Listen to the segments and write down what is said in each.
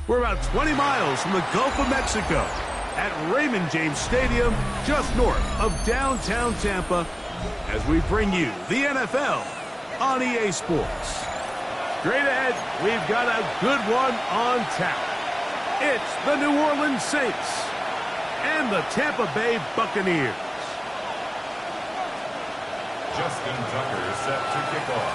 We're about 20 miles from the Gulf of Mexico at Raymond James Stadium, just north of downtown Tampa, as we bring you the NFL on EA Sports. Straight ahead, we've got a good one on tap. It's the New Orleans Saints and the Tampa Bay Buccaneers. Justin Tucker set to kick off.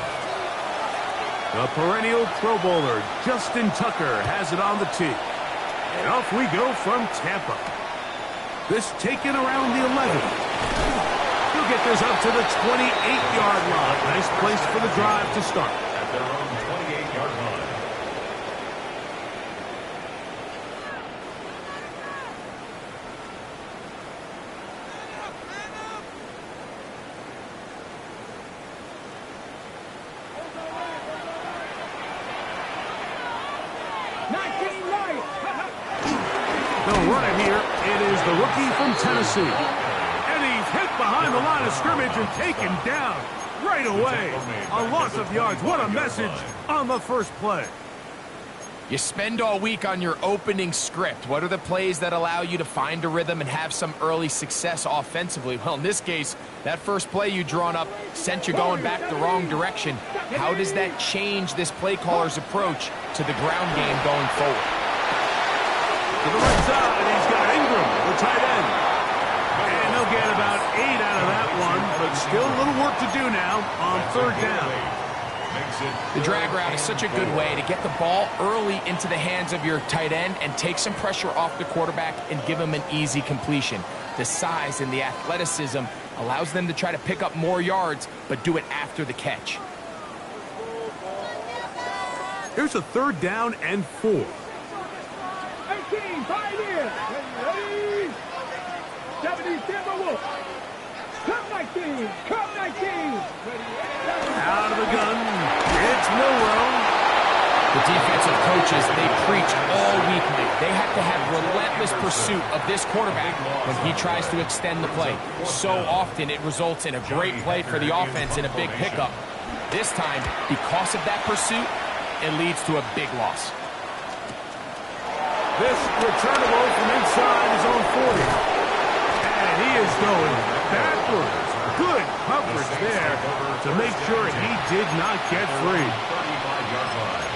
The perennial Pro Bowler, Justin Tucker, has it on the tee. And off we go from Tampa. This taken around the 11. He'll get this up to the 28-yard line. Nice place for the drive to start. At their own 28-yard line. They'll run it here. It is the rookie from Tennessee. And he's hit behind the line of scrimmage and taken down right away. A loss of yards. What a message on the first play. You spend all week on your opening script. What are the plays that allow you to find a rhythm and have some early success offensively? Well, in this case, that first play you drawn up sent you going back the wrong direction. How does that change this play caller's approach to the ground game going forward? To the right side, he's got Ingram, the tight end. And they'll get about 8 out of that one, but still a little work to do now on third down. The drag route is such a good way to get the ball early into the hands of your tight end and take some pressure off the quarterback and give him an easy completion. The size and the athleticism allows them to try to pick up more yards, but do it after the catch. Here's a third down and 4. 18, 5 in. Ready? 70, Tampa Wolf. Come 19, come 19. Out of the gun, it's Milroe. The defensive coaches, they preach all week, Mike. They have to have relentless pursuit of this quarterback when he tries to extend the play. So often it results in a great play for the offense and a big pickup. This time, because of that pursuit, it leads to a big loss. This returnable from inside his own 40. And he is going backwards. Good coverage there to make sure he did not get free. 35-yard line.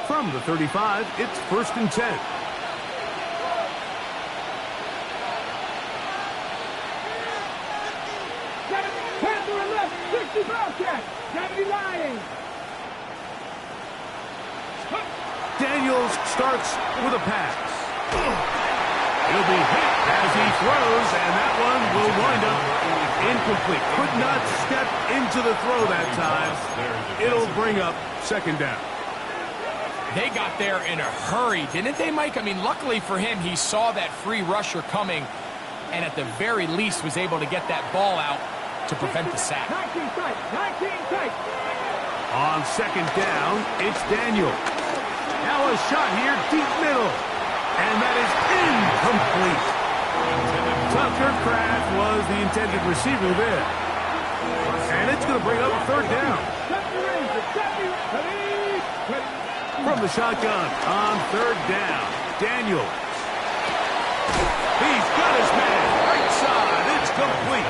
From the 35, it's 1st and 10. Panther and left, 60 Bobcat, 70 Lions. Daniels starts with a pass. He'll be hit as he throws, and that one will wind up incomplete. Could not step into the throw that time. It'll bring up 2nd down. They got there in a hurry, didn't they, Mike? I mean, luckily for him, he saw that free rusher coming, and at the very least was able to get that ball out to prevent the sack. 19 tight, 19 tight. On 2nd down, it's Daniel. Now a shot here, deep middle. And that is incomplete. Tucker Kraft was the intended receiver there. And it's going to bring up 3rd down. From the shotgun on 3rd down, Daniels. He's got his man. Right side, it's complete.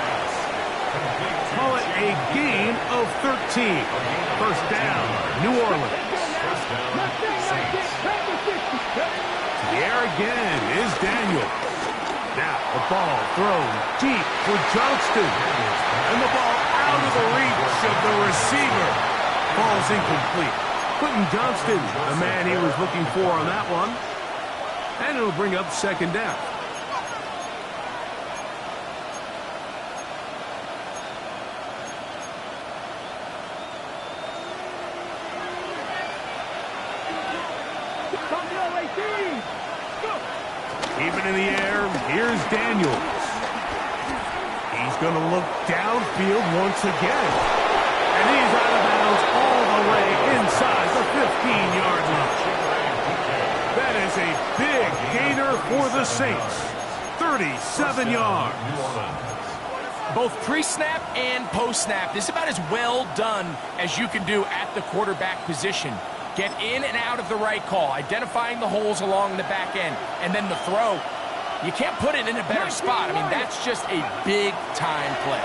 Call it a gain of 13. 1st down, New Orleans. The air again is Daniel. Now the ball thrown deep for Johnston. And the ball out of the reach of the receiver. Ball's incomplete. Quentin Johnston, the man he was looking for on that one. And it'll bring up 2nd down. Even in the air, here's Daniels. going to look downfield once again. And he's out of bounds all the way inside the 15-yard line. That is a big gainer for the Saints. 37 yards. Both pre-snap and post-snap, this is about as well done as you can do at the quarterback position. Get in and out of the right call, identifying the holes along the back end, and then the throw. You can't put it in a better spot. I mean, that's just a big-time play.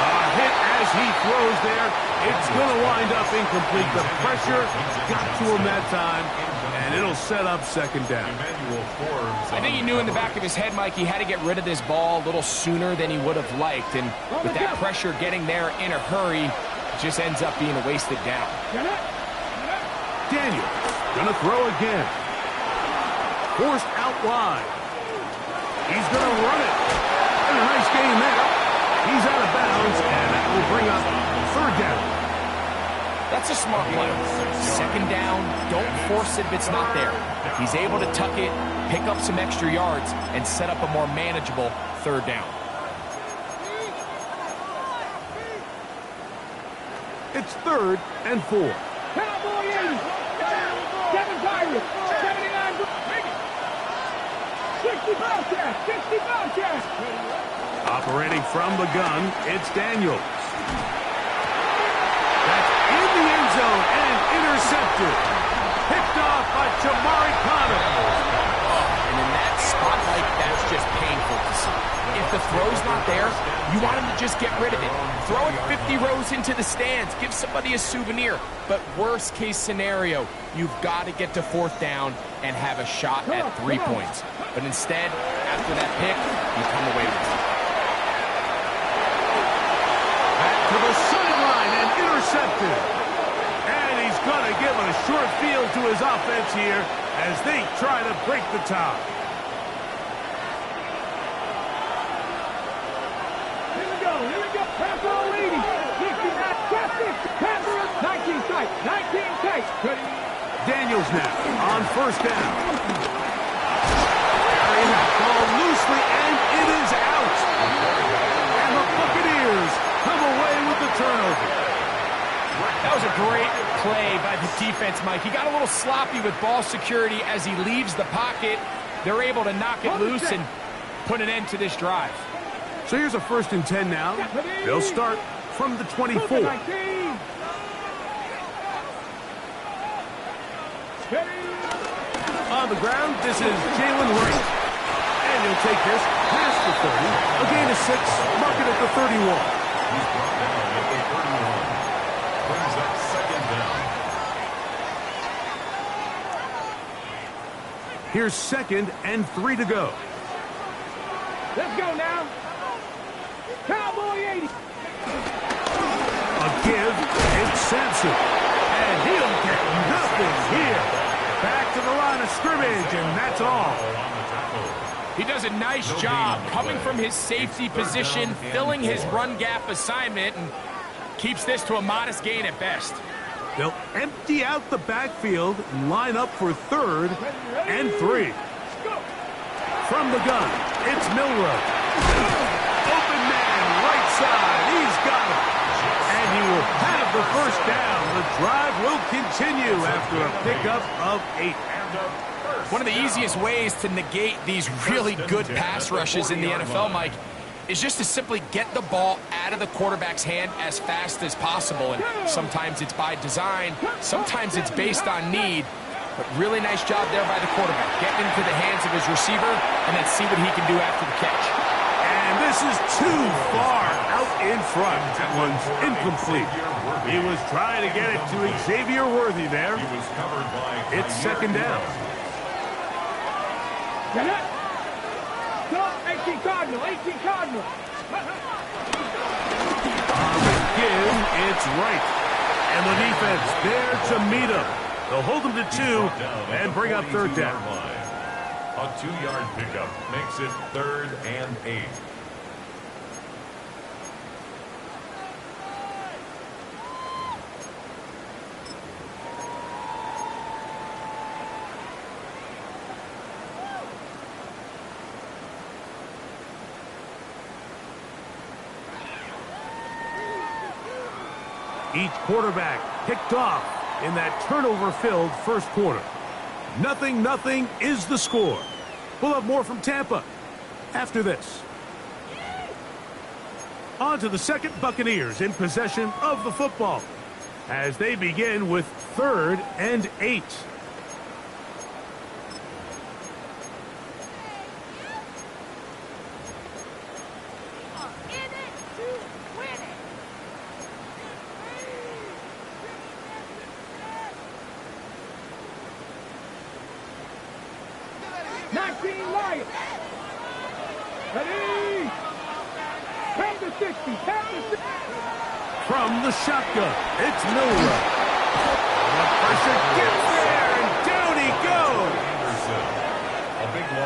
A hit as he throws there. It's going to wind up incomplete. The pressure got to him that time, and it'll set up second down. I think he knew in the back of his head, Mike, he had to get rid of this ball a little sooner than he would have liked. And with that pressure getting there in a hurry, it just ends up being a wasted down. Daniels going to throw again. Forced out wide. He's going to run it. And a nice game there. He's out of bounds, and that will bring up third down. That's a smart play. Second down, don't force it if it's not there. He's able to tuck it, pick up some extra yards, and set up a more manageable third down. It's 3rd and 4. Cowboy 80. 7 Pirates. 79. 60 Bobcats. 60 Bobcats. Operating from the gun, it's Daniels. That's in the end zone and intercepted. Picked off by Jamari Conner. And in that spot, like, that's just painful to see. If the throw's not there, you want him to just get rid of it. Throw it 50 rows into the stands. Give somebody a souvenir. But worst case scenario, you've got to get to 4th down and have a shot at 3 points. But instead, after that pick, you come away with it. Back to the sideline and intercepted. And he's going to give a short field to his offense here as they try to break the tie. Here we go. Panther 80. 69. Panther 19 tight. 19 tight. Daniels now on 1st down. Carrying that ball loosely, and it is out. And the Buccaneers come away with the turnover. That was a great play by the defense, Mike. He got a little sloppy with ball security as he leaves the pocket. They're able to knock it loose and put an end to this drive. So here's a 1st and 10 now. They'll start from the 24. On the ground, this is Jalen Wright. And he'll take this past the 30. A gain of 6, mark it at the 31. He's brought down at the 31. Brings up second down. Here's 2nd and 3 to go. Let's go now. Cowboy 80. A give, it's Sampson. And he'll get nothing here. Back to the line of scrimmage, and that's all. He does a nice job coming from his safety position, filling his run gap assignment, and keeps this to a modest gain at best. They'll empty out the backfield and line up for 3rd and 3. From the gun, it's Milroe. Open man, right side, he's got it. And he will have the 1st down. The drive will continue after a pickup of 8. One of the easiest ways to negate these really good pass rushes in the NFL, Mike, is just to simply get the ball out of the quarterback's hand as fast as possible. And sometimes it's by design, sometimes it's based on need. But really nice job there by the quarterback, getting into the hands of his receiver and then see what he can do after the catch. And this is too far out in front. That one's incomplete. He was trying to get it to Xavier Worthy there. It's 2nd down. Get it. Go, 18 Cardinal. 18 Cardinal. On the give, it's right. And the defense there to meet him. They'll hold him to 2 and bring up 3rd down. A 2-yard pickup makes it 3rd and 8. Each quarterback picked off in that turnover-filled first quarter. 0-0 is the score. We'll have more from Tampa after this. On to the second. Buccaneers in possession of the football as they begin with 3rd and 8. From the shotgun, it's Miller. The pressure gets there, and down he goes.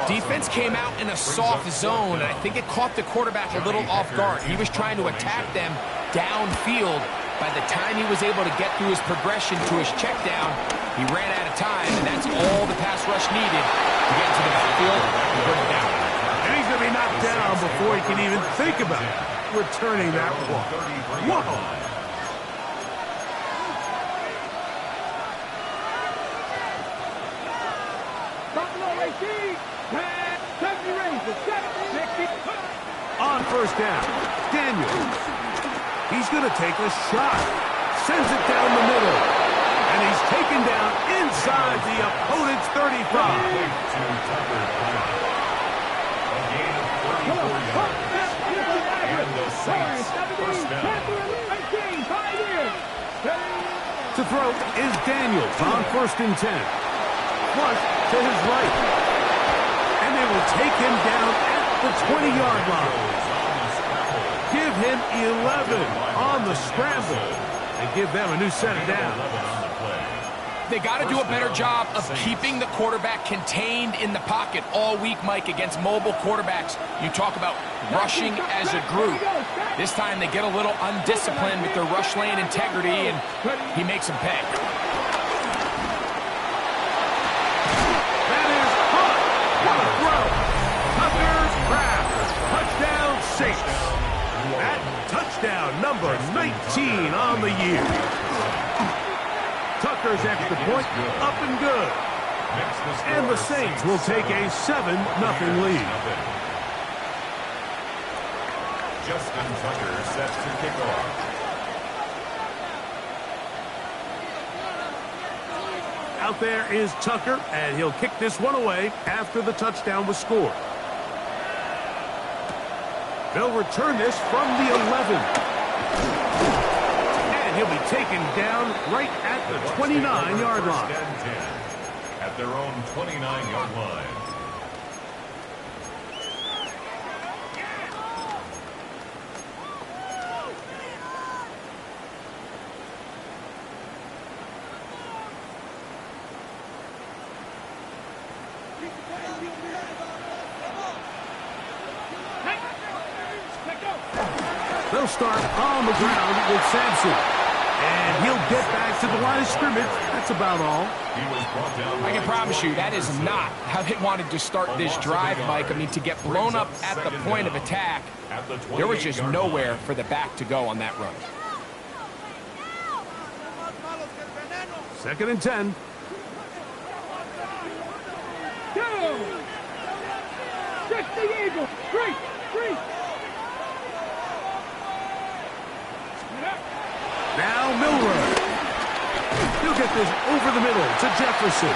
Defense came out in a soft zone, and I think it caught the quarterback a little off guard. He was trying to attack them downfield. By the time he was able to get through his progression to his check down, he ran out of time, and that's all the pass rush needed to get into the backfield and bring it down. And he's going to be knocked down before he can even think about returning that ball. Whoa! On first down, Daniels. He's going to take a shot. Sends it down the middle. And he's taken down inside the opponent's 35. A gain of 34 yards. And the Saints first down. To throw is Daniels on 1st and 10. Flush to his right. And they will take him down at the 20-yard line. Give him 11 on the scramble and give them a new set of downs. They got to do a better job of keeping the quarterback contained in the pocket all week, Mike, against mobile quarterbacks. You talk about rushing as a group. This time they get a little undisciplined with their rush lane integrity, and he makes them pay. That is caught. What a throw. Tucker's grab. Touchdown Saints. That touchdown number 19 on the year. Tucker's extra point up and good. And the Saints will take a 7-0 lead. Justin Tucker set to kick off. Out there is Tucker, and he'll kick this one away after the touchdown was scored. They'll return this from the 11. And he'll be taken down right at the 29-yard line. At their own 29-yard line. They'll start on the ground with Sampson. And he'll get back to the line of scrimmage. That's about all. I can promise you that is not how they wanted to start this drive, Mike. I mean, to get blown up at the point of attack, there was just nowhere for the back to go on that run. 2nd and 10. Go! 60 Eagles. 3. Now Milroe. He'll get this over the middle to Jefferson.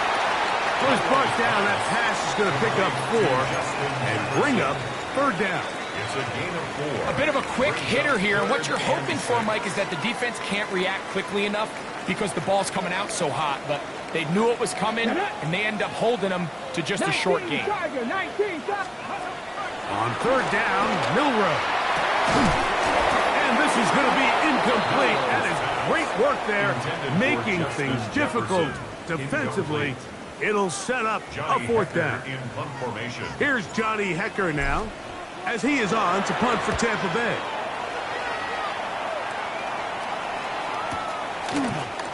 First brought down. That pass is going to pick up 4 and bring up 3rd down. It's a gain of 4. A bit of a quick hitter here. And what you're hoping for, Mike, is that the defense can't react quickly enough because the ball's coming out so hot. But they knew it was coming, and they end up holding them to just a short game. On 3rd down, Milroe. And this is going to be incomplete. That is great work there, making things difficult defensively. It'll set up a 4th down. Here's Johnny Hekker now, as he is on to punt for Tampa Bay.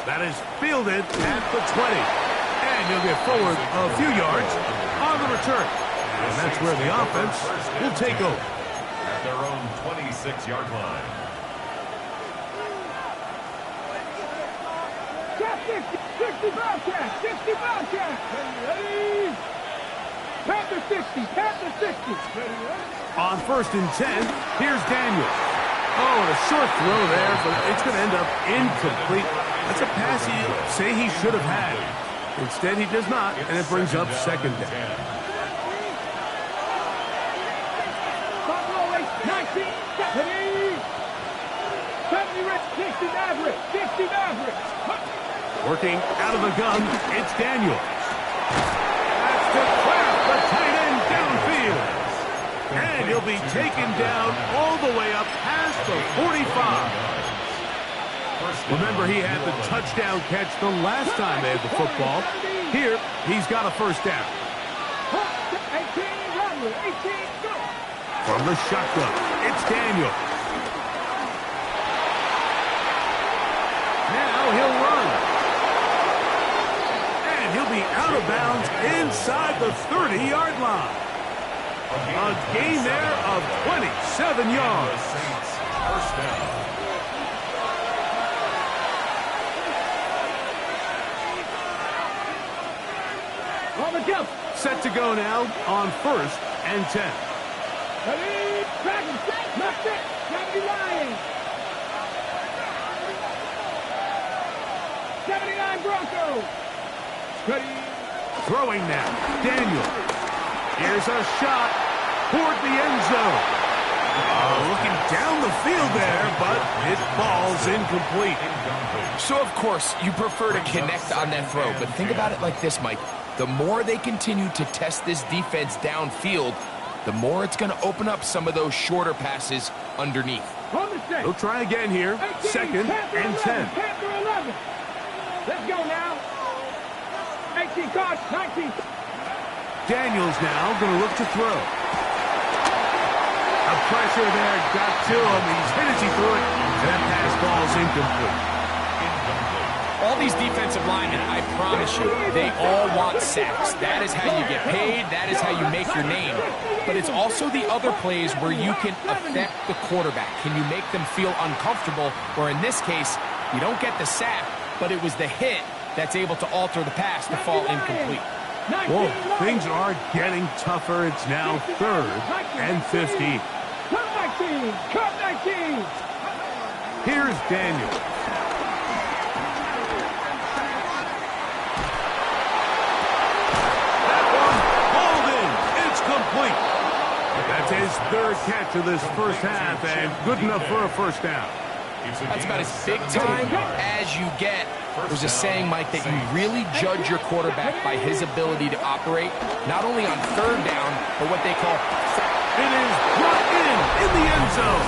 That is fielded at the 20. And he'll get forward a few yards on the return. And that's where the offense will take over. At their own 26-yard line. 60, 60 Bobcat, 60 Bobcat. Ready? Panther 60, Panther 60. On 1st and 10, here's Daniel. Oh, a short throw there, but it's going to end up incomplete. That's a pass you say he should have had. Instead, he does not, and it brings up 2nd down. 19, 70. 70 Rich, 60 Maverick, 60 Maverick. Working out of the gun, it's Daniel. That's to craft the tight end downfield. And he'll be taken down all the way up past the 45. Remember, he had the touchdown catch the last time they had the football. Here, he's got a 1st down. 18, run, 18, go. From the shotgun, it's Daniel. Now he'll run. And he'll be out of bounds inside the 30-yard line. A gain there of 27 yards. First down. On the jump. Set to go now on 1st and 10. Ready? Dragon, knocked it. 70 Lions. 79 Broncos. Ready? Throwing now, Daniel. Here's a shot toward the end zone. Looking down the field there, but his ball's incomplete. So, of course, you prefer to connect on that throw, but think about it like this, Mike. The more they continue to test this defense downfield, the more it's going to open up some of those shorter passes underneath. He'll try again here. 18, 2nd Panther and 11, 10. Panther 11. Let's go now. 18 cards, 19. Daniels now going to look to throw. A pressure there got to him. He's hit as he threw it. That pass ball's incomplete. All these defensive linemen, I promise you, they all want sacks. That is how you get paid. That is how you make your name. But it's also the other plays where you can affect the quarterback. Can you make them feel uncomfortable? Or in this case, you don't get the sack, but it was the hit that's able to alter the pass to fall incomplete. Whoa, things are getting tougher. It's now 3rd and 15. Cut 19, cut 19. Here's Daniel. Complete. That's his 3rd catch of this 1st half, and good enough for a 1st down. That's about as big time as you get. There's a saying, Mike, that you really judge your quarterback by his ability to operate, not only on 3rd down, but what they call... It is brought in the end zone.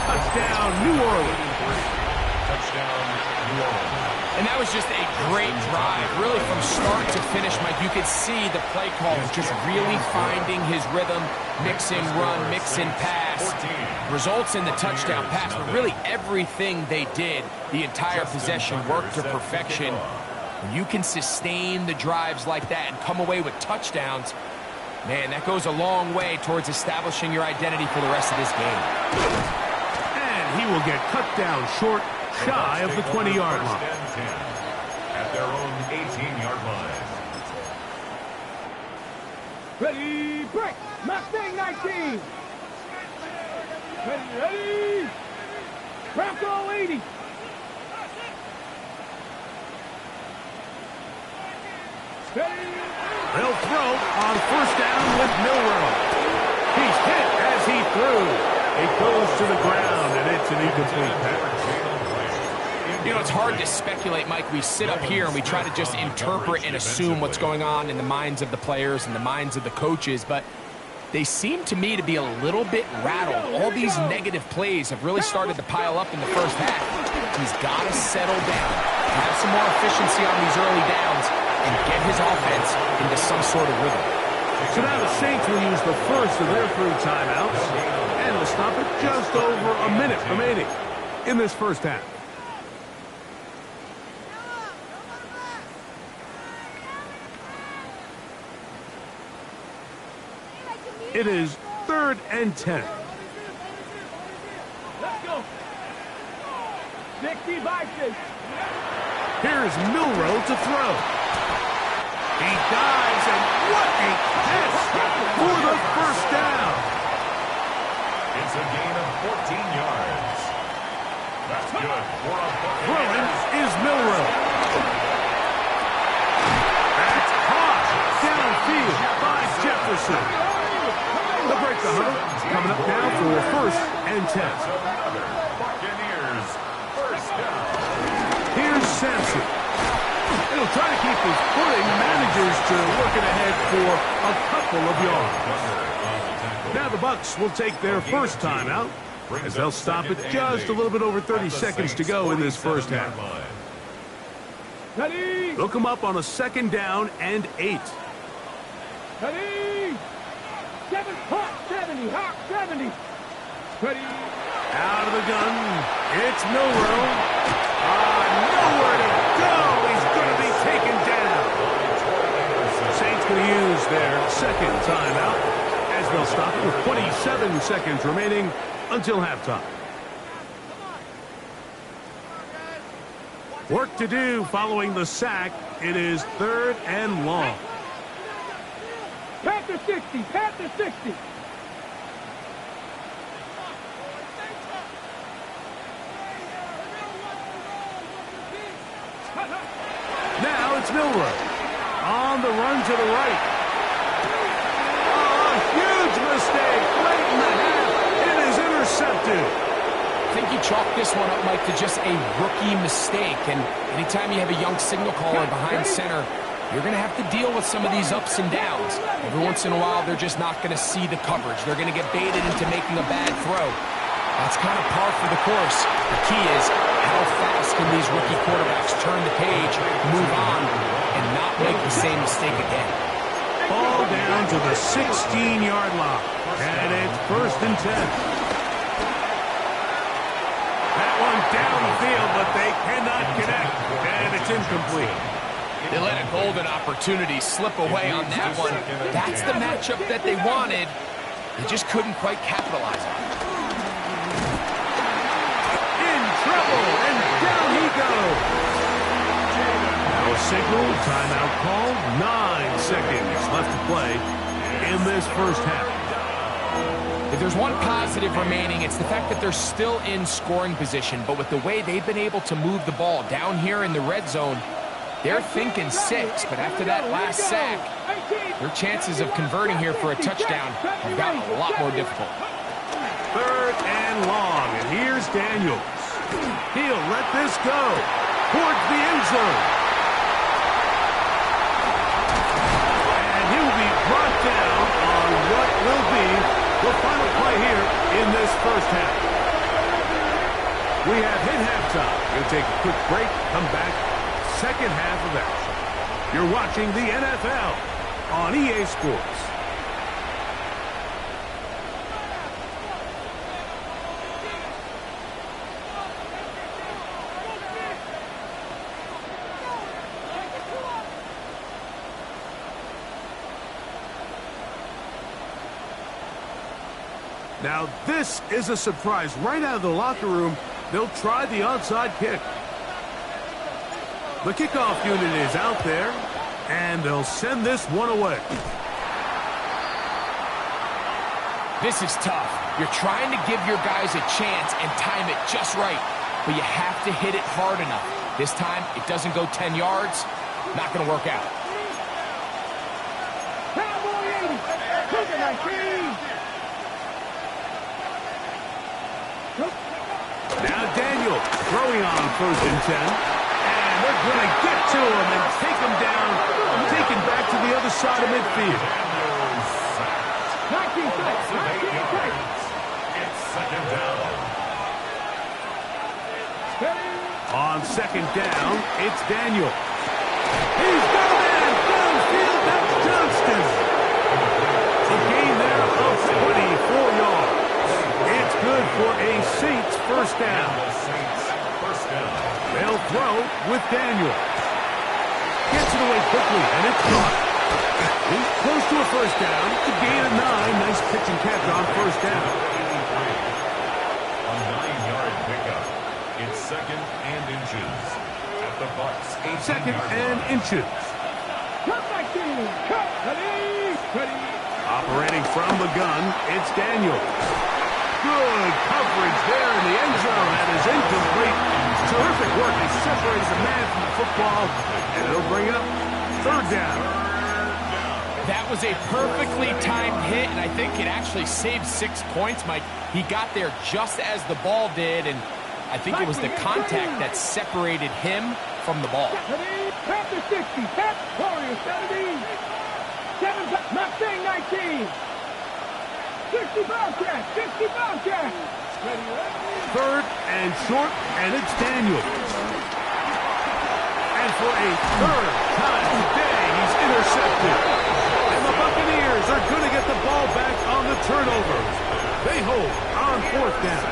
Touchdown, New Orleans. Touchdown, New Orleans. And that was just a great drive, really from start to finish, Mike. You could see the play call just really finding his rhythm, mix and run, mix and pass. Results in the touchdown pass, but really everything they did, the entire possession worked to perfection. When you can sustain the drives like that and come away with touchdowns, man, that goes a long way towards establishing your identity for the rest of this game. And he will get cut down short, shy of the 20-yard line. At their own 18-yard line. Ready, break. Mustang 19. Ready. Bronco 80. Ready. They'll throw on 1st down with Milroe. He's hit as he threw. It goes to the ground, and it's an incomplete pass. You know, it's hard to speculate, Mike. We sit up here and we try to just interpret and assume what's going on in the minds of the players and the minds of the coaches, but they seem to me to be a little bit rattled. All these negative plays have really started to pile up in the 1st half. He's got to settle down, have some more efficiency on these early downs, and get his offense into some sort of rhythm. So now the Saints will use the first of their 3 timeouts, and will stop at just over a minute remaining in this 1st half. It is 3rd and 10. Let's go. 60 by 6. Here's Milroe to throw. He dives, and what a catch for the first down. It's a gain of 14 yards. That's good for a bucket. Throwing is Milroe. That's caught downfield by Jefferson. The break the huddle. Coming up now for 1st and 10. Buccaneers, first down. Here's Sampson. He'll try to keep his footing, manages to work it ahead for a couple of yards. Now the Bucs will take their first timeout, as they'll stop it just a little bit over 30 seconds to go in this first half. Ready? They'll come up on a 2nd down and 8. Ready? 7, hot 70, hot 70. Ready? Out of the gun, it's Milroe. Nowhere to go. He's going to be taken down. Saints going to use their 2nd timeout, as they'll stop it with 27 seconds remaining until halftime. Work to do following the sack. It is 3rd and long. Panther 60, Panther 60. Now it's Milroe on the run to the right. Oh, a huge mistake late in the half. It is intercepted. I think you chalk this one up, Mike, to just a rookie mistake. And anytime you have a young signal caller behind center, you're going to have to deal with some of these ups and downs. Every once in a while, they're just not going to see the coverage. They're going to get baited into making a bad throw. That's kind of par for the course. The key is how fast can these rookie quarterbacks turn the page, move on, and not make the same mistake again. Ball down to the 16-yard line. And it's 1st and 10. That one down the field, but they cannot connect. And it's incomplete. They let a golden opportunity slip away on that one. That's the matchup that they wanted. They just couldn't quite capitalize on it. In trouble, and down he goes. No signal, timeout called. 9 seconds left to play in this first half. If there's one positive remaining, it's the fact that they're still in scoring position. But with the way they've been able to move the ball down here in the red zone, they're thinking 6, but after that last sack, their chances of converting here for a touchdown have gotten a lot more difficult. 3rd and long, and here's Daniels. He'll let this go towards the end zone. And he will be brought down on what will be the final play here in this first half. We have hit halftime. We'll take a quick break, come back. 2nd half of action. You're watching the NFL on EA Sports. Now this is a surprise. Right out of the locker room, they'll try the onside kick. The kickoff unit is out there, and they'll send this one away. This is tough. You're trying to give your guys a chance and time it just right, but you have to hit it hard enough. This time, it doesn't go 10 yards. Not going to work out. Cowboy 80, Cougar 19. Now Daniel throwing on 1st and 10. They're going to get to him and take him down, taken back to the other side of midfield. 19 seconds, 19 seconds. It's 2nd down. On 2nd down, it's Daniel. He's got a man downfield. That's Johnston. A gain there of 24 yards. It's good for a Saints first down. They'll throw with Daniel. Gets it away quickly, and it's caught. He's close to a first down. It's a gain of 9. Nice pitch and catch on first down. A 9-yard pickup. It's 2nd and inches at the the Bucks 2nd 18-yard and line. inches. Cut my team. Cut. Ready. Operating from the gun, it's Daniels. Good coverage there in the end zone. That is incomplete. Terrific work. He separated the man from the football, and it'll bring up 3rd down. That was a perfectly timed hit, and I think it actually saved 6 points, Mike. He got there just as the ball did, and I think it was the contact that separated him from the ball. Tap to 60. Tap. Warriors 70. 7. Mustang 19. 60 Bobcats. 60 Bobcats. 3rd and short, and it's Daniels. And for a 3rd time today, he's intercepted. And the Buccaneers are going to get the ball back on the turnover. They hold on 4th down.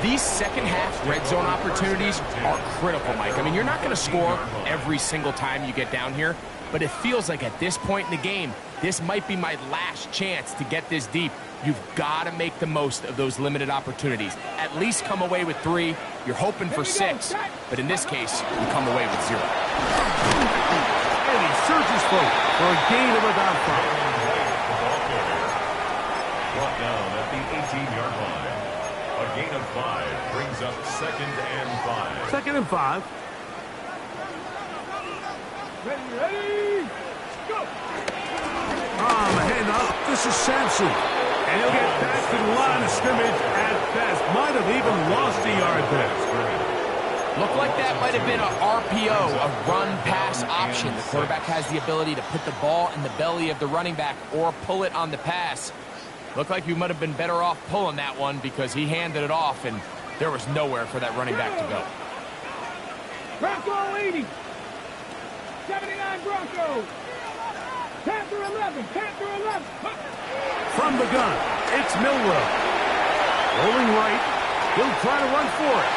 These second-half red zone opportunities are critical, Mike. I mean, you're not going to score every single time you get down here, but it feels like at this point in the game, this might be my last chance to get this deep. You've got to make the most of those limited opportunities. At least come away with 3. You're hoping for 6, but in this case, you come away with 0. And he surges forward for a gain of about 5. Brought down at the 18-yard line. A gain of 5 brings up 2nd and 5. 2nd and 5. Ready. Go. On the handoff, this is Sampson. And he'll get back to the line of scrimmage at best. Might have even lost a yard there. Looked like that might have been a RPO, a run-pass option. The quarterback has the ability to put the ball in the belly of the running back or pull it on the pass. Looked like you might have been better off pulling that one because he handed it off, and there was nowhere for that running back to go. Bronco 80. 79 Broncos. Panther 11. Panther 11. From the gun, it's Milroe. Rolling right. He'll try to run for it.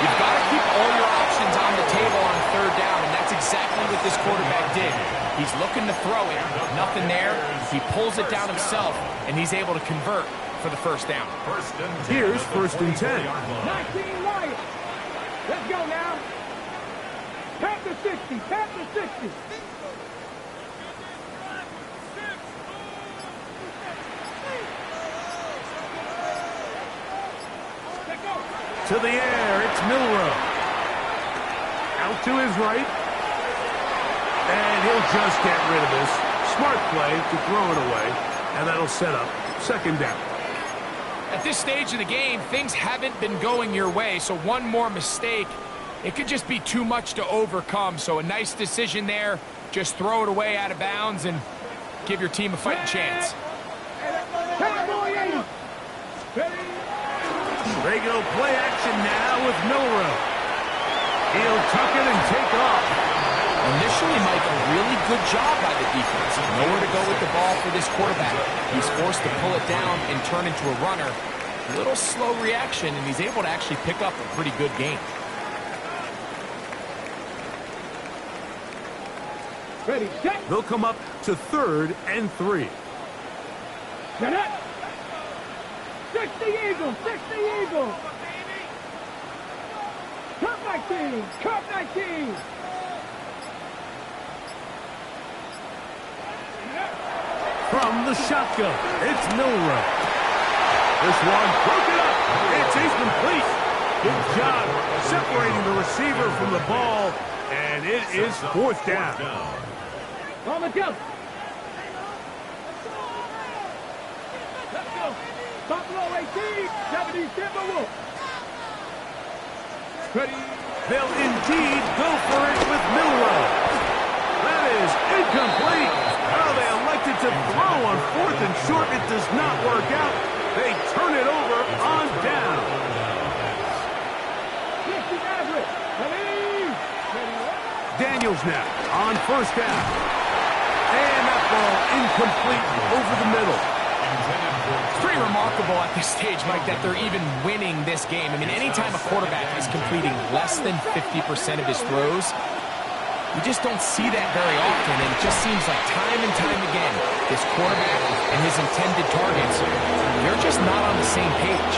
You've got to keep all your options on the table on 3rd down, and that's exactly what this quarterback did. He's looking to throw it. Nothing there. He pulls it down himself, and he's able to convert for the 1st down. Here's 1st and 10. 19 Lions. Let's go now. Panther 60. Panther 60. To the air, it's Milroe. Out to his right. And he'll just get rid of this. Smart play to throw it away. And that'll set up 2nd down. At this stage of the game, things haven't been going your way, so one more mistake, it could just be too much to overcome. So a nice decision there. Just throw it away out of bounds and give your team a fighting chance. Regular play action now with Milroe. He'll tuck it and take off. Initially, Mike, a really good job by the defense. Nowhere to go with the ball for this quarterback. He's forced to pull it down and turn into a runner. A little slow reaction, and he's able to actually pick up a pretty good game. Ready, set. They'll come up to 3rd and 3. Set up. 60 Eagles. 60 Eagles. Cut 19. Cut 19. From the shotgun, it's Milroe. This one broken up. It's incomplete. Good job separating the receiver from the ball, and it is 4th down. On the jump. Let's go. Buffalo 18. 70 Timberwolves. Ready. They'll indeed go for it with Milroe. That is incomplete. Well, they elected to throw on 4th and short. It does not work out. They turn it over on down. 60 Maverick. Ready. Daniels now on 1st down. And that ball incomplete over the middle. It's pretty remarkable at this stage, Mike, that they're even winning this game. I mean, anytime a quarterback is completing less than 50% of his throws, you just don't see that very often, and it just seems like time and time again, this quarterback and his intended targets, they're just not on the same page.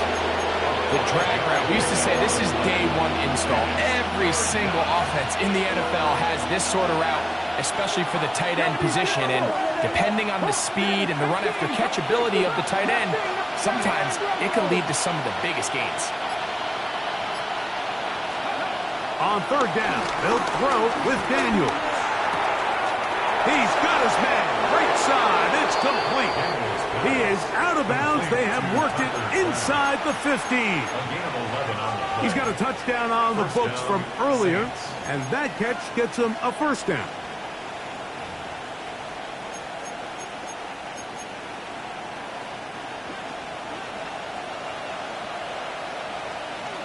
The drag route. We used to say this is day one install. Every single offense in the NFL has this sort of route, especially for the tight end position. And depending on the speed and the run after catch ability of the tight end, sometimes it can lead to some of the biggest gains. On third down, they'll throw with Daniels. He's got his man. Right side. It's complete. He is out of bounds. They have worked it inside the 15. He's got a touchdown on the books from earlier, and that catch gets him a first down.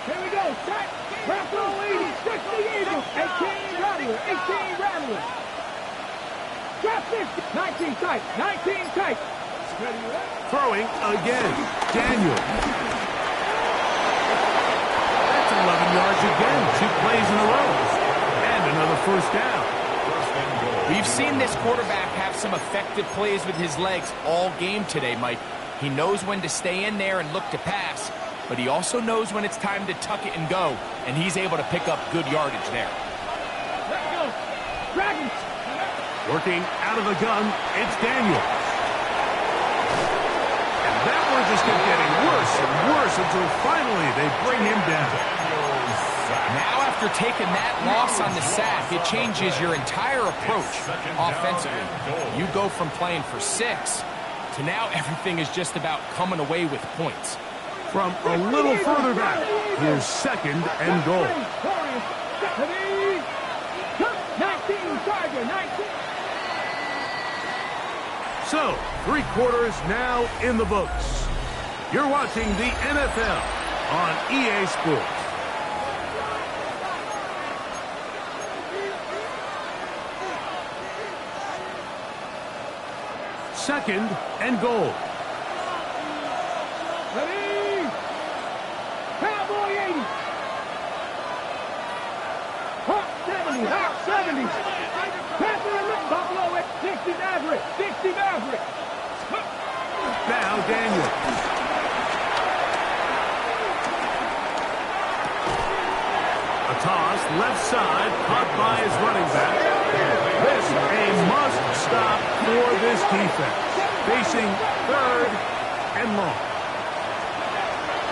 Here we go. Set. Raffle leading. 60 Eagles. 18 Rattler. 18 Rattler. Drop 50. 19 tight. 19 tight. Throwing again. Daniel. That's 11 yards again. 2 plays in a row. And another first down. We've seen this quarterback have some effective plays with his legs all game today, Mike. He knows when to stay in there and look to pass, but he also knows when it's time to tuck it and go, and he's able to pick up good yardage there. Let's go. Dragons. Working out of the gun, it's Daniel. And that one just kept getting worse and worse until finally they bring him down. Now after taking that loss on the sack, it changes your entire approach offensively. You go from playing for 6 to now everything is just about coming away with points. From a little further back, here's second and goal. 19 Tiger. 19. So, 3 quarters now in the books. You're watching the NFL on EA Sports. Second and goal. Ready. Cowboy 80. Hawk 70. Hawk 70. Panther and Buffalo at 60 Maverick. 60 Maverick. Now Daniel. A toss left side caught by his running back. This a must stop for this defense. Facing third and long.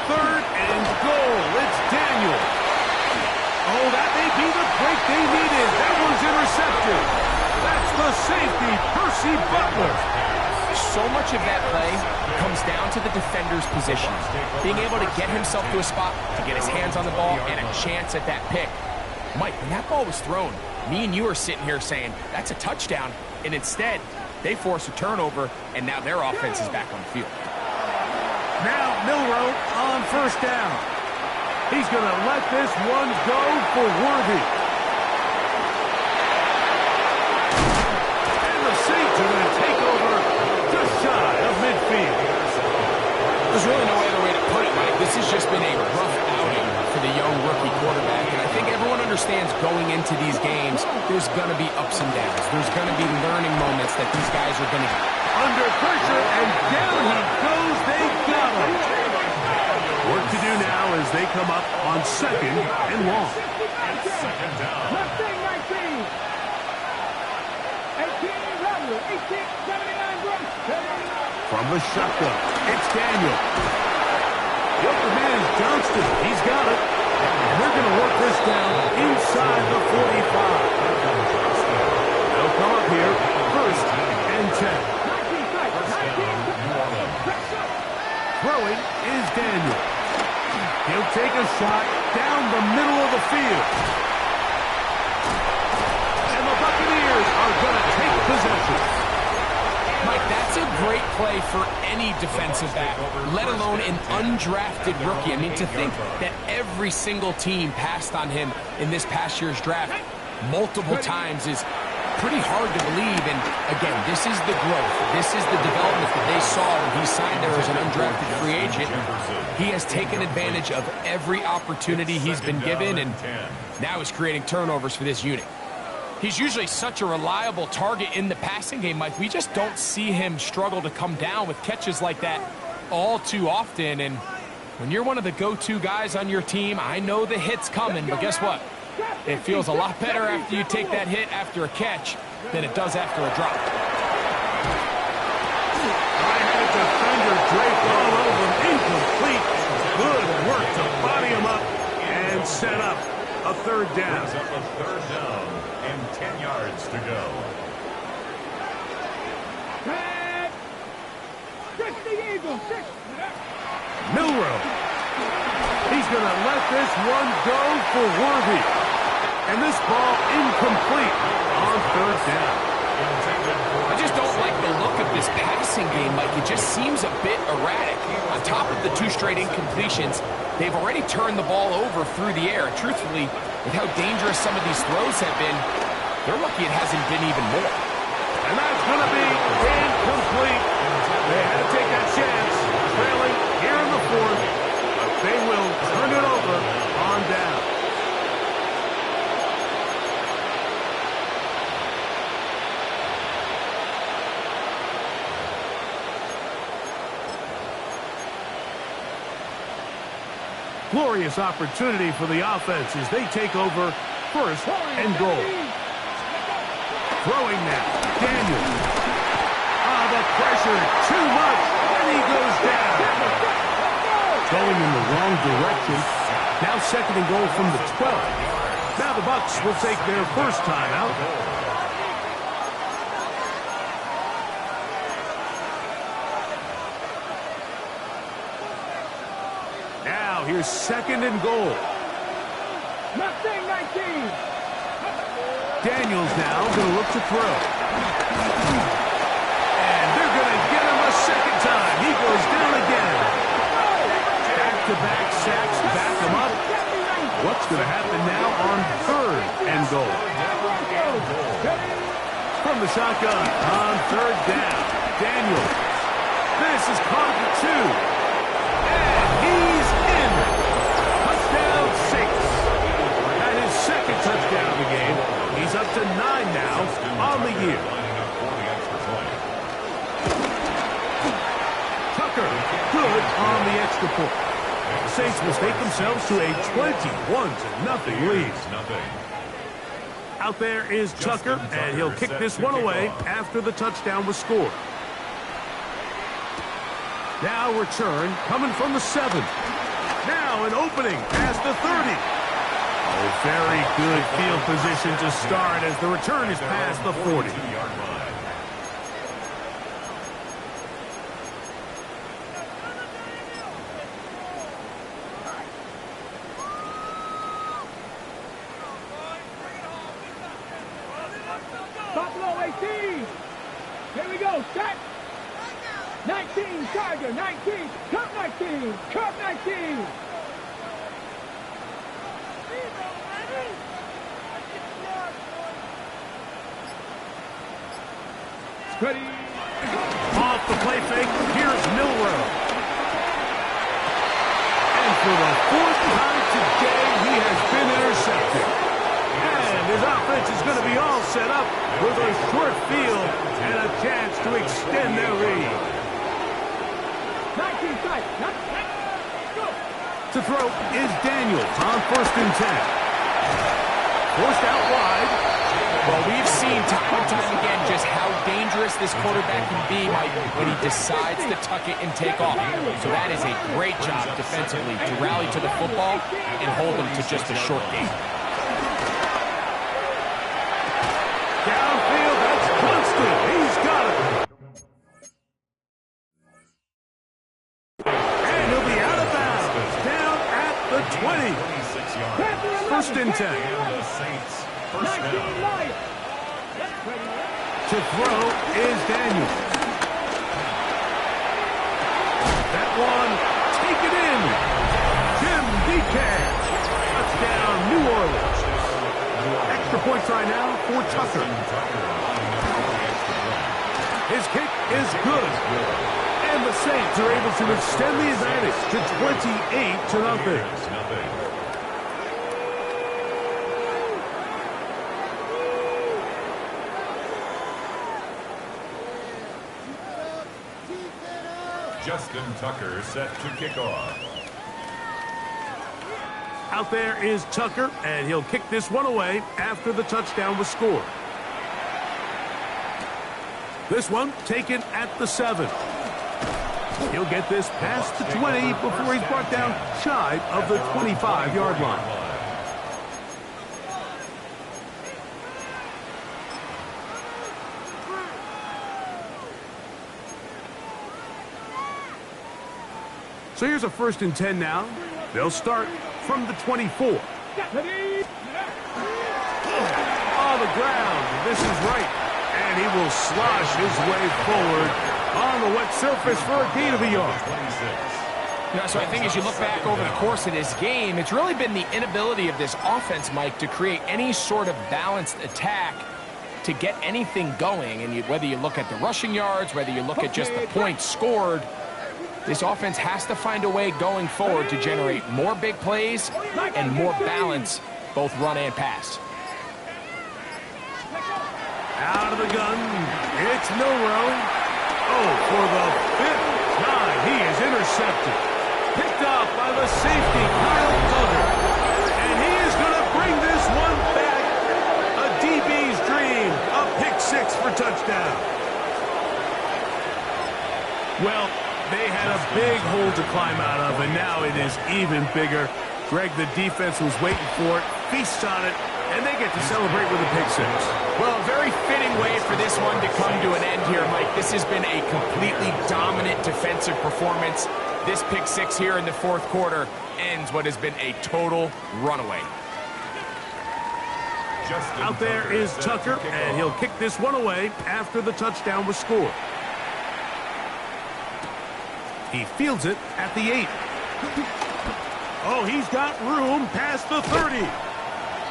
Third and goal. It's Daniel. Oh, that may be the break they needed. That was intercepted. That's the safety, Percy Butler. So much of that play comes down to the defender's position. Being able to get himself to a spot, to get his hands on the ball, and a chance at that pick. Mike, when that ball was thrown, me and you are sitting here saying, that's a touchdown. And instead, they force a turnover, and now their offense is back on the field. Now Milroe on first down. He's going to let this one go for Worthy. And the Saints are going to take over just shy of midfield. There's really no other way to put it, Mike. This has just been a rough outing for the young rookie quarterback. And I think everyone understands going into these games, there's going to be ups and downs. There's going to be learning moments that these guys are going to get. Under pressure, and down he goes. They got him. Work to do now as they come up on second and long. Second down. 19. 18 Rattler. 18 79 Brooks. From the shotgun, it's Daniel. The open man is Johnston. He's got it. And we're going to work this down inside the 45. They'll come up here first and 10. Throwing is Daniel. He'll take a shot down the middle of the field. And the Buccaneers are going to take possession. Mike, that's a great play for any defensive back, let alone an undrafted rookie. I mean, to think that every single team passed on him in this past year's draft multiple times is pretty hard to believe. And again, this is the growth. This is the development that they saw when he signed there as an undrafted free agent. He has taken advantage of every opportunity he's been given, and now he's creating turnovers for this unit. He's usually such a reliable target in the passing game, Mike. We just don't see him struggle to come down with catches like that all too often. And When you're one of the go-to guys on your team, I know the hit's coming, but guess what? It feels a lot better after you take that hit after a catch than it does after a drop. I had a defender drape all over him. Incomplete. Good work to body him up and set up a third down. Brings up a third down and 10 yards to go. Milroe. He's going to let this one go for Worthy. And this ball incomplete on third down. I just don't like the look of this passing game, Mike. It just seems a bit erratic. On top of the 2 straight incompletions, they've already turned the ball over through the air. Truthfully, with how dangerous some of these throws have been, they're lucky it hasn't been even more. And that's going to be incomplete. They had to take that chance, trailing here in the fourth. But they will turn it over on down. Glorious opportunity for the offense as they take over first and goal. Throwing now, Daniels. The pressure, too much, and he goes down. Going in the wrong direction. Now second and goal from the 12. Now the Bucs will take their first timeout. Now here's second and goal. Daniels now going to look to throw. Second time, he goes down again. Back-to-back sacks, back him up. What's going to happen now on third and goal? From the shotgun on third down, Daniels. This is caught at 2. And he's in. Touchdown 6. At his second touchdown of the game. He's up to 9 now on the year. Good on the extra point. The Saints will take themselves to a 21-0 lead. Out there is Tucker, and he'll kick this one away after the touchdown was scored. Now return coming from the 7. Now an opening past the 30. Oh, very good field position to start as the return is past the 40. Buffalo 18. Here we go. Set. 19. Tiger. 19. Cup 19. Cup 19. Ready. Off the play fake. Here's Milroe. And for the 4th time today, he has been intercepted. And his offense is going to be all set up with a short field and a chance to extend their lead. 19 tight. To throw is Daniels on 1st and 10. Forced out wide. Well, we've seen time and time again just how dangerous this quarterback can be, Mike, when he decides to tuck it and take off. So that is a great job defensively to rally to the football and hold him to just a short gain. Downfield, that's Constant. He's got it. And he'll be out of bounds. Down at the 20. 1st and 10. First down. To throw is Daniels. That one, take it in. Jim DeCash. Touchdown, New Orleans. Extra point try now for Tucker. His kick is good. And the Saints are able to extend the advantage to 28-0. Justin Tucker set to kick off. Out there is Tucker, and he'll kick this one away after the touchdown was scored. This one taken at the 7. He'll get this past the 20 before he's brought down shy of the 25-yard line. So here's a 1st and 10 now. They'll start from the 24. On the ground. This is right. And he will slosh his way forward on the wet surface for a gain of a yard. So I think as you look back over the course of this game, it's really been the inability of this offense, Mike, to create any sort of balanced attack to get anything going. And whether you look at the rushing yards, whether you look at just the points scored, this offense has to find a way going forward to generate more big plays and more balance, both run and pass. Out of the gun, it's Milroe. Oh, for the 5th time, he is intercepted. Picked up by the safety, Kyle Duggar. And he is going to bring this one back. A DB's dream, a pick 6 for touchdown. Well, they had a big hole to climb out of, and now it is even bigger. Greg, the defense was waiting for it, feasts on it, and they get to celebrate with a pick 6. Well, a very fitting way for this one to come to an end here, Mike. This has been a completely dominant defensive performance. This pick 6 here in the 4th quarter ends what has been a total runaway. Out there is Tucker, and he'll kick this one away after the touchdown was scored. He fields it at the 8. Oh, he's got room past the 30.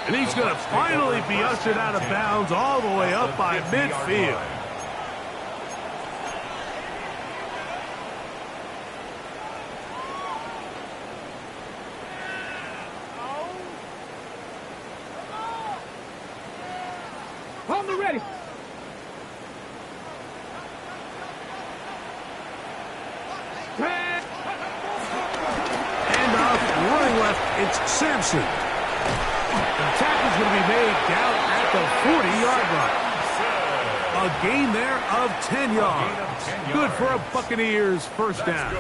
And he's going to finally be ushered out of bounds all the way up by midfield. On the ready. Running left, it's Sampson. The tackle's going to be made down at the 40-yard line. A gain there of 10 yards. Good for a Buccaneers first down.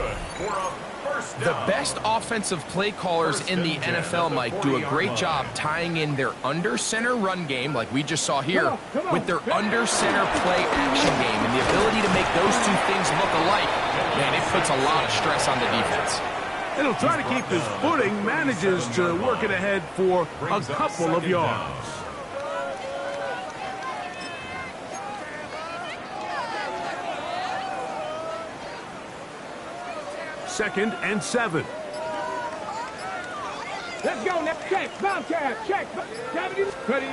The best offensive play callers in the NFL, Mike, do a great job tying in their under-center run game, like we just saw here, with their under-center play action game. And the ability to make those two things look alike, man, it puts a lot of stress on the defense. And he'll try to keep his footing, manages to work it ahead for a couple of yards. Second and 7. Let's go next. Check. Bobcat. Check. 70. Ready.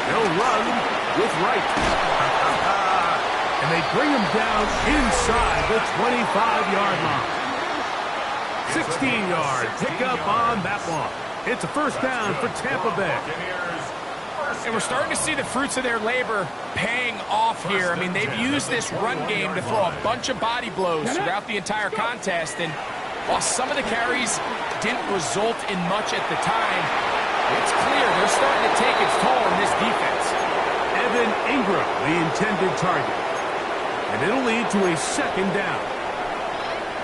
They'll run with right. And they bring him down inside the 25-yard line. 16-yard pickup on that one. It's a first down for Tampa Bay. And we're starting to see the fruits of their labor paying off here. I mean, they've used this run game to throw a bunch of body blows throughout the entire contest. And while some of the carries didn't result in much at the time, it's clear they're starting to take its toll on this defense. Evan Ingram, the intended target. And it'll lead to a second down.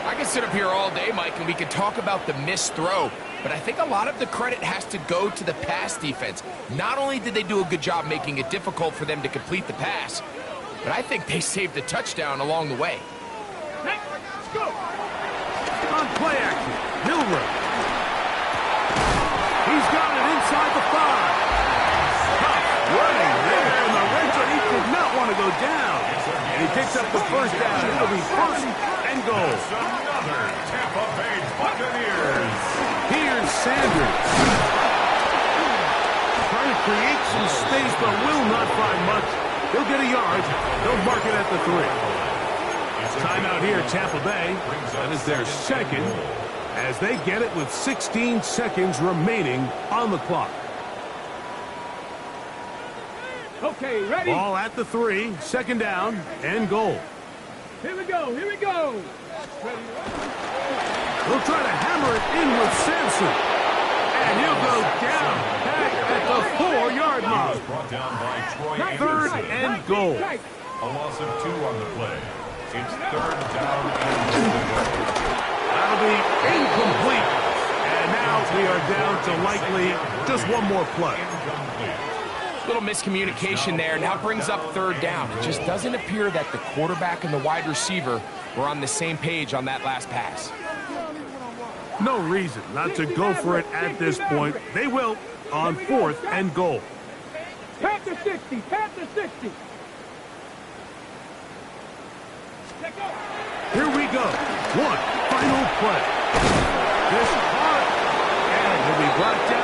I can sit up here all day, Mike, and we can talk about the missed throw, but I think a lot of the credit has to go to the pass defense. Not only did they do a good job making it difficult for them to complete the pass, but I think they saved the touchdown along the way. Let's go. On play action, Milroe. He's got it inside the 5. Tough running there, and the Rangers, he did not want to go down. And he picks up the first down. It'll be first and goal. Another Tampa Bay Buccaneers. Here's Sanders. Trying to create some space, but will not find much. He'll get a yard. They'll mark it at the 3. Timeout here, Tampa Bay. That is their second, as they get it with 16 seconds remaining on the clock. Okay, ready? Ball at the 3, second down, and goal. Here we go. Here we go. They'll try to hammer it in with Sampson. And he'll go down back at the 4-yard line. Brought down by Troy 3rd Anderson. and goal. A loss of 2 on the play. It's 3rd down and goal. That'll be incomplete. And now we are down to likely just one more play. Little miscommunication there. Now brings up 3rd down. It just doesn't appear that the quarterback and the wide receiver were on the same page on that last pass. No reason not to go for it at this point. They will on 4th and goal. Panther 60, Panther 60. Here we go. One final play. This hard, and he'll be brought down